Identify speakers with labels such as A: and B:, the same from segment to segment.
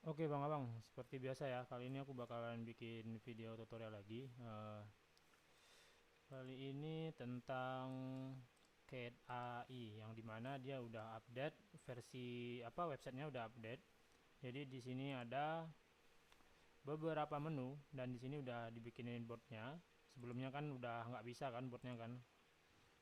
A: Oke Bang Abang, seperti biasa ya, kali ini aku bakalan bikin video tutorial lagi. Kali ini tentang Cat AI, yang dimana dia udah update versi websitenya udah update. Jadi di sini ada beberapa menu dan di sini udah dibikinin boardnya. Sebelumnya kan udah nggak bisa kan boardnya kan,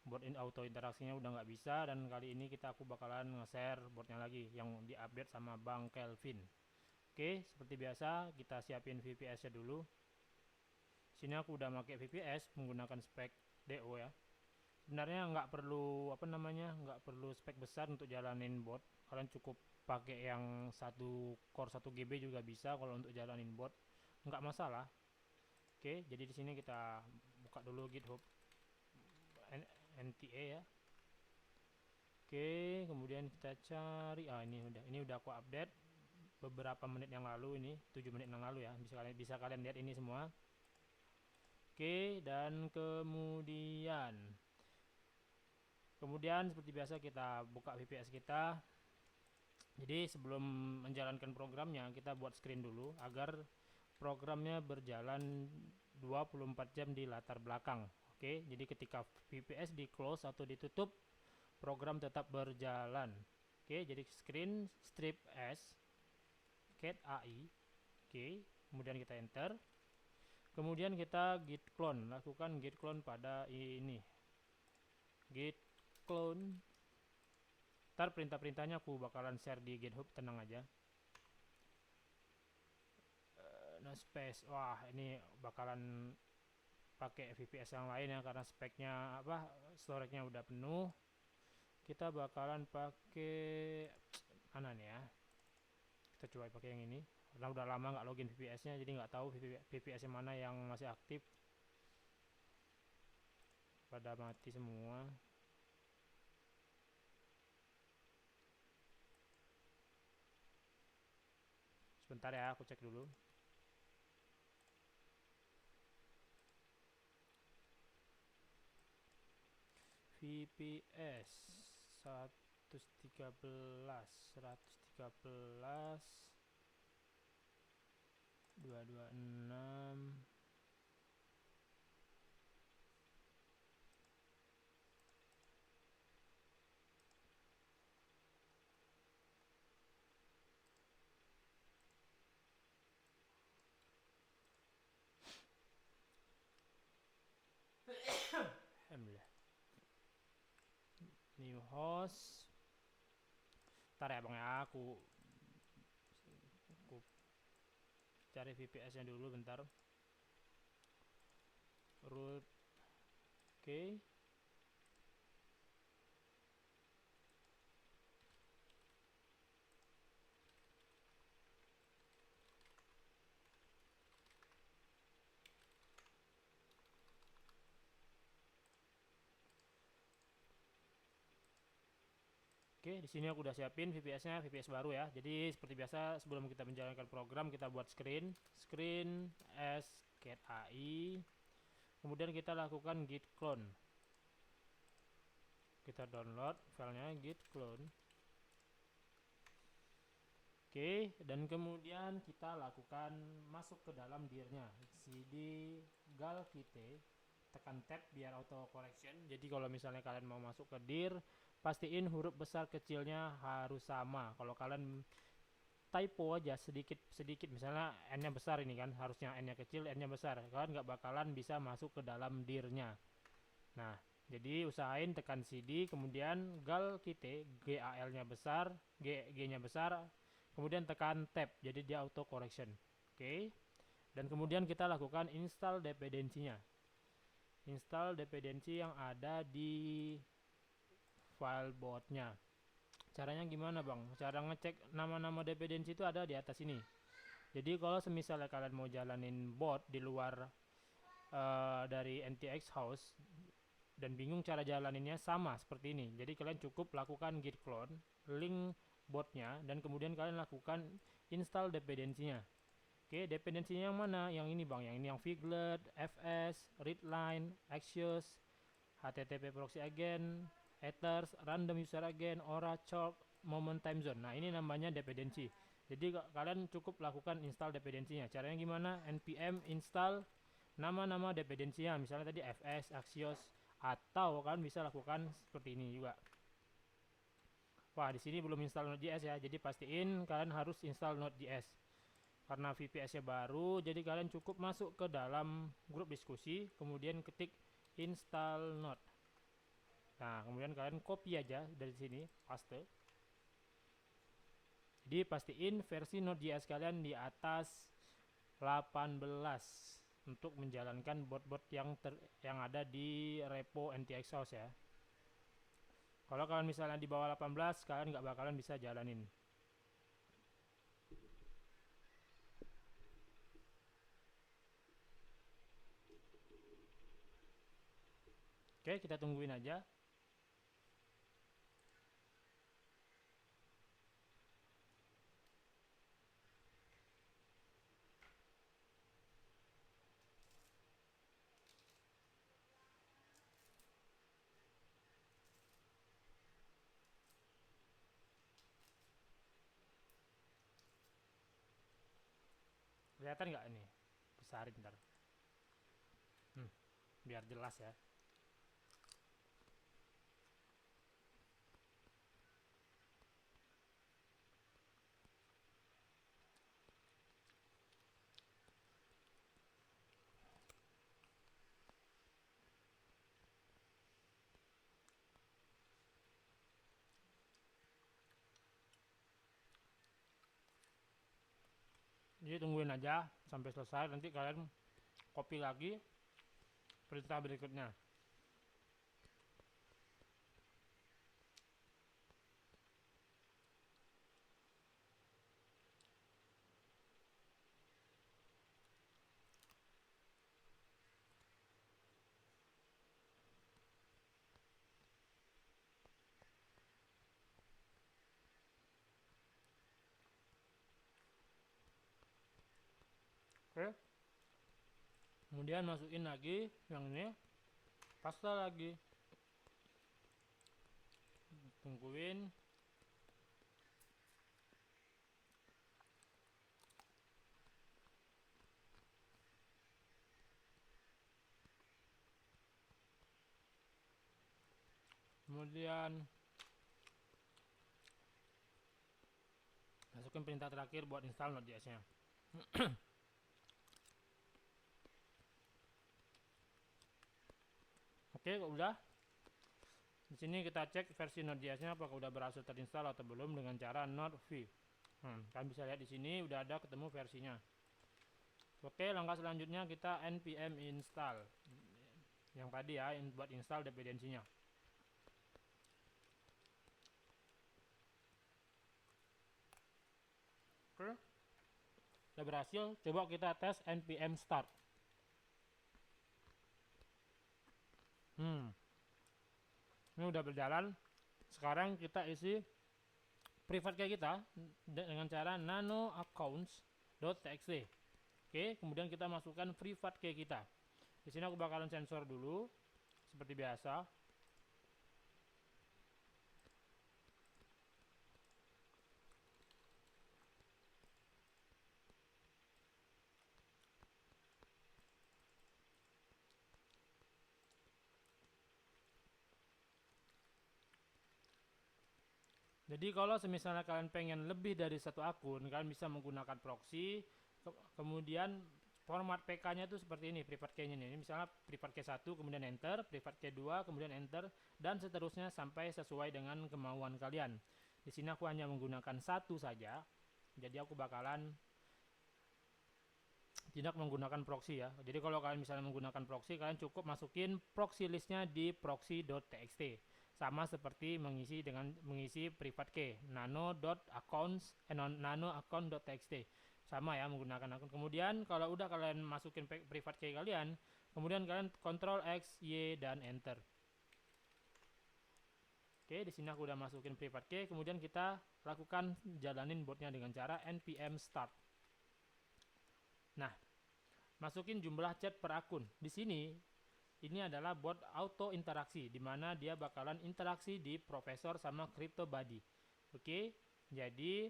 A: board in auto interaksinya udah nggak bisa, dan kali ini aku bakalan nge-share boardnya lagi yang diupdate sama Bang Kelvin. Oke, seperti biasa kita siapin VPS-nya dulu. Sini aku udah pakai VPS menggunakan spek DO ya. Sebenarnya nggak perlu spek besar untuk jalanin bot. Kalian cukup pakai yang satu core 1 GB juga bisa kalau untuk jalanin bot, nggak masalah. Oke, jadi di sini kita buka dulu GitHub NTA ya. Oke, kemudian kita cari, ini udah aku update beberapa menit yang lalu, ini 7 menit yang lalu ya. Bisa kalian lihat ini semua. Oke, dan kemudian seperti biasa kita buka VPS kita. Jadi sebelum menjalankan programnya, kita buat screen dulu agar programnya berjalan 24 jam di latar belakang. Oke, jadi ketika VPS di close atau ditutup, program tetap berjalan. Oke, jadi screen strip S cat AI. Oke, kemudian kita enter. Kemudian kita git clone, lakukan git clone pada ini. Git clone. Ntar perintah-perintahnya aku bakalan share di GitHub, tenang aja. No space. Wah, ini bakalan pakai VPS yang lain ya karena speknya storage-nya udah penuh. Kita bakalan pakai mana nih ya? Kita coba pakai yang ini. Karena udah lama nggak login VPS-nya, jadi nggak tahu VPS yang mana yang masih aktif. Pada mati semua. Sebentar ya, aku cek dulu. VPS 113 226. Alhamdulillah. New host. Ntar ya bang ya, aku cari VPS nya dulu bentar. Root. Oke. Oke, di sini aku udah siapin VPS-nya, VPS baru ya. Jadi seperti biasa sebelum kita menjalankan program, kita buat screen as cat AI. Kemudian kita lakukan git clone. Kita download filenya git clone. Oke, dan kemudian kita lakukan masuk ke dalam dirnya. cd gal kite, tekan tab biar auto correction. Jadi kalau misalnya kalian mau masuk ke dir, pastiin huruf besar kecilnya harus sama. Kalau kalian typo aja sedikit misalnya n-nya besar, ini kan harusnya n-nya kecil, n-nya besar, kalian nggak bakalan bisa masuk ke dalam dirnya. Nah, jadi usahain tekan cd kemudian gal kite, gal-nya besar, g-nya besar, kemudian tekan tab, jadi dia auto correction. Oke, dan kemudian kita lakukan install dependensinya, install dependensi yang ada di file botnya. Caranya gimana bang? Cara ngecek nama-nama dependensi itu ada di atas ini. Jadi kalau semisalnya kalian mau jalanin bot di luar dari NTX house dan bingung cara jalaninnya, sama seperti ini. Jadi kalian cukup lakukan git clone, link botnya, dan kemudian kalian lakukan install dependensinya. Oke, dependensinya yang mana? Yang ini bang, yang ini, yang Figlet, FS, Readline, Axios, HTTP proxy agent, Ethers, random user agent, Aura, Chalk, moment time zone. Nah, ini namanya dependensi. Jadi kalian cukup lakukan install dependensinya. Caranya gimana? npm install nama-nama dependensinya, misalnya tadi fs, axios, atau kalian bisa lakukan seperti ini juga. Wah, di sini belum install Node.js ya, jadi pastiin kalian harus install Node.js. Karena VPS-nya baru, jadi kalian cukup masuk ke dalam grup diskusi, kemudian ketik install Node. Nah, kemudian kalian copy aja dari sini, paste. Jadi pastiin versi Node.js kalian di atas 18 untuk menjalankan bot-bot yang ada di repo NTXOS ya. Kalau kalian misalnya di bawah 18, kalian nggak bakalan bisa jalanin. Oke, kita tungguin aja. Kelihatan nggak ini? Besarin ntar. Biar jelas ya. Jadi tungguin aja sampai selesai, nanti kalian copy lagi perintah berikutnya. Oke. Kemudian masukin lagi yang ini, paste lagi. Tungguin. Kemudian masukin perintah terakhir buat install Node.js-nya. Oke, udah. Di sini kita cek versi Node.js-nya apakah udah berhasil terinstall atau belum dengan cara node-v. Kalian bisa lihat di sini udah ada ketemu versinya. Oke, langkah selanjutnya kita npm install. Yang tadi ya, buat install dependensinya. Oke. Udah berhasil, coba kita tes npm start. Ini udah berjalan. Sekarang kita isi private key kita dengan cara nano accounts.txt. Oke, kemudian kita masukkan private key kita. Di sini aku bakalan sensor dulu seperti biasa. Jadi kalau misalnya kalian pengen lebih dari satu akun, kalian bisa menggunakan proxy. Kemudian format PK-nya itu seperti ini, private key-nya ini. Misalnya private key 1, kemudian enter, private key 2, kemudian enter, dan seterusnya sampai sesuai dengan kemauan kalian. Di sini aku hanya menggunakan satu saja. Jadi aku bakalan tidak menggunakan proxy ya. Jadi kalau kalian misalnya menggunakan proxy, kalian cukup masukin proxy listnya di proxy.txt. Sama seperti mengisi private key nano.account.txt. Sama ya menggunakan akun. Kemudian kalau udah kalian masukin private key kalian, kemudian kalian Ctrl X, Y, dan enter. Oke, di sini aku udah masukin private key, kemudian kita lakukan jalanin botnya dengan cara npm start. Nah, masukin jumlah chat per akun. Di sini ini adalah bot auto interaksi, di mana dia bakalan interaksi di profesor sama CryptoBuddy. Oke, jadi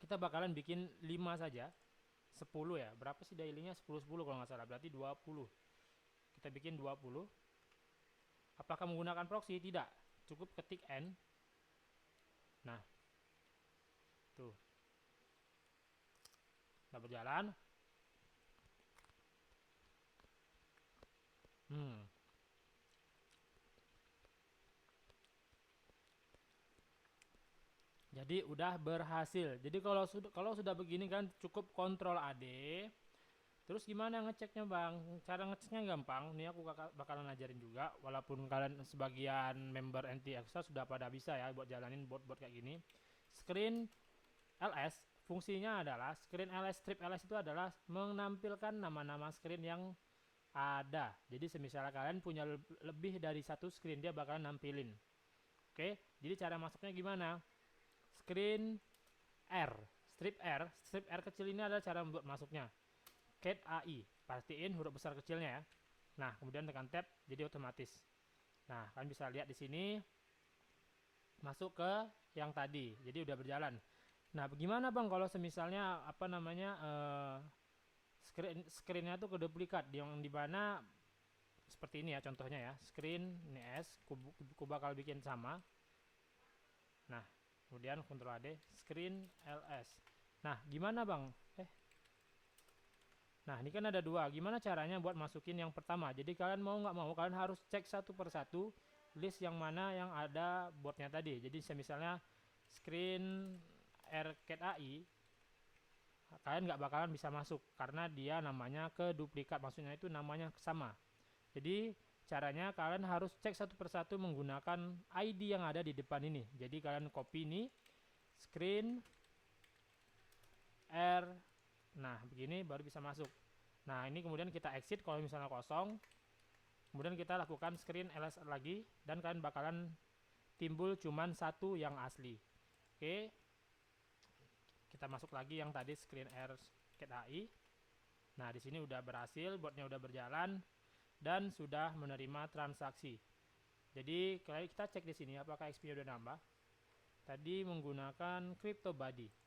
A: kita bakalan bikin 5 saja. 10 ya, berapa sih dailynya? 10 kalau nggak salah, berarti 20. Kita bikin 20. Apakah menggunakan proxy? Tidak, cukup ketik n. Nah, tuh udah berjalan. Jadi udah berhasil. Jadi kalau sudah begini kan cukup kontrol AD. Terus gimana ngeceknya bang? Cara ngeceknya gampang. Nih aku bakalan ajarin juga. Walaupun kalian sebagian member NT Extra sudah pada bisa ya buat jalanin bot-bot kayak gini. Screen LS fungsinya adalah screen LS strip LS itu adalah menampilkan nama-nama screen yang ada. Jadi semisal kalian punya lebih dari satu screen, dia bakalan nampilin. Oke, jadi cara masuknya gimana? Screen R, strip R kecil ini adalah cara membuat masuknya. Cat AI, pastiin huruf besar kecilnya ya. Nah, kemudian tekan tab, jadi otomatis. Nah, kalian bisa lihat di sini masuk ke yang tadi, jadi udah berjalan. Nah, bagaimana bang kalau semisalnya apa namanya screennya tuh keduplikat, yang dimana seperti ini ya contohnya ya, screen ini S, ku bakal bikin sama. Nah, kemudian Ctrl AD, screen LS. Nah, gimana bang? Nah, ini kan ada dua. Gimana caranya buat masukin yang pertama? Jadi kalian mau nggak mau, kalian harus cek satu persatu list yang mana yang ada botnya tadi. Jadi misalnya screen RCAT AI, kalian nggak bakalan bisa masuk karena dia namanya keduplikat. Maksudnya itu namanya sama. Jadi caranya kalian harus cek satu persatu menggunakan ID yang ada di depan ini. Jadi kalian copy ini screen R. Nah, begini baru bisa masuk. Nah, ini kemudian kita exit kalau misalnya kosong. Kemudian kita lakukan screen ls lagi dan kalian bakalan timbul cuman satu yang asli. Oke. Kita masuk lagi yang tadi screen R Cat AI. Nah, di sini udah berhasil, botnya udah berjalan dan sudah menerima transaksi. Jadi, kalau kita cek di sini apakah XP udah nambah. Tadi menggunakan CryptoBuddy.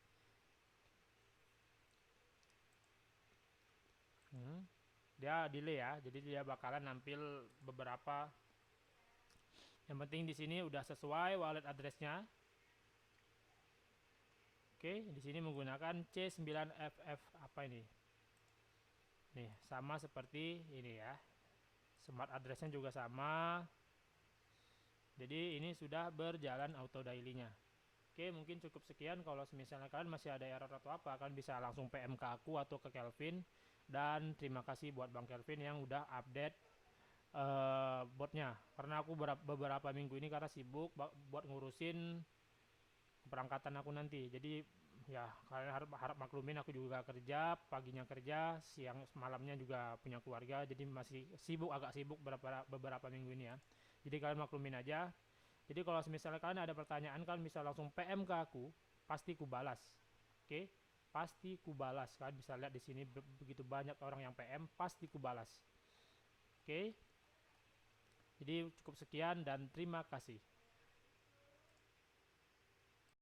A: Dia delay ya, jadi dia bakalan nampil beberapa. Yang penting di sini udah sesuai wallet addressnya. Oke, di sini menggunakan C9FF apa ini? Nih, sama seperti ini ya. Smart addressnya juga sama. Jadi ini sudah berjalan auto daily-nya. Oke, mungkin cukup sekian. Kalau misalnya kalian masih ada error atau apa, kalian bisa langsung PM ke aku atau ke Kelvin. Dan terima kasih buat Bang Kelvin yang udah update botnya. Karena aku beberapa minggu ini karena sibuk buat ngurusin keberangkatan aku nanti. Jadi ya kalian harap maklumin, aku juga kerja, paginya kerja, siang malamnya juga punya keluarga. Jadi masih sibuk, agak sibuk beberapa minggu ini ya. Jadi kalian maklumin aja. Jadi kalau misalnya kalian ada pertanyaan, kalian bisa langsung PM ke aku, pasti ku balas. Oke? Pasti ku balas. Kalian bisa lihat di sini begitu banyak orang yang PM, pasti ku balas. Oke? Jadi cukup sekian dan terima kasih.